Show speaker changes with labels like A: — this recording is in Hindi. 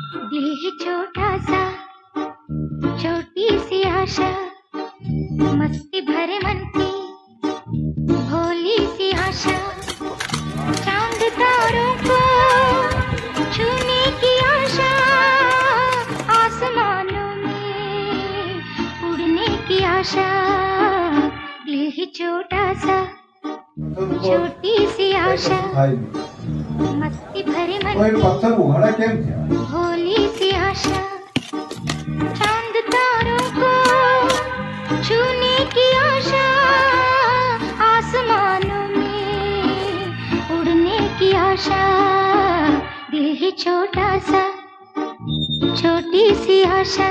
A: दिल है छोटा सा, छोटी सी आशा, मस्ती भरे मन की भोली सी आशा। चांद तारों को छूने की आशा, आसमानों में उड़ने की आशा। दिल है छोटा सा, छोटी सी आशा, मस्ती भरे मन की भोली सी आशा। चांद तारों को छूने की आशा, आसमानों में उड़ने की आशा। दिल है छोटा सा, छोटी सी आशा।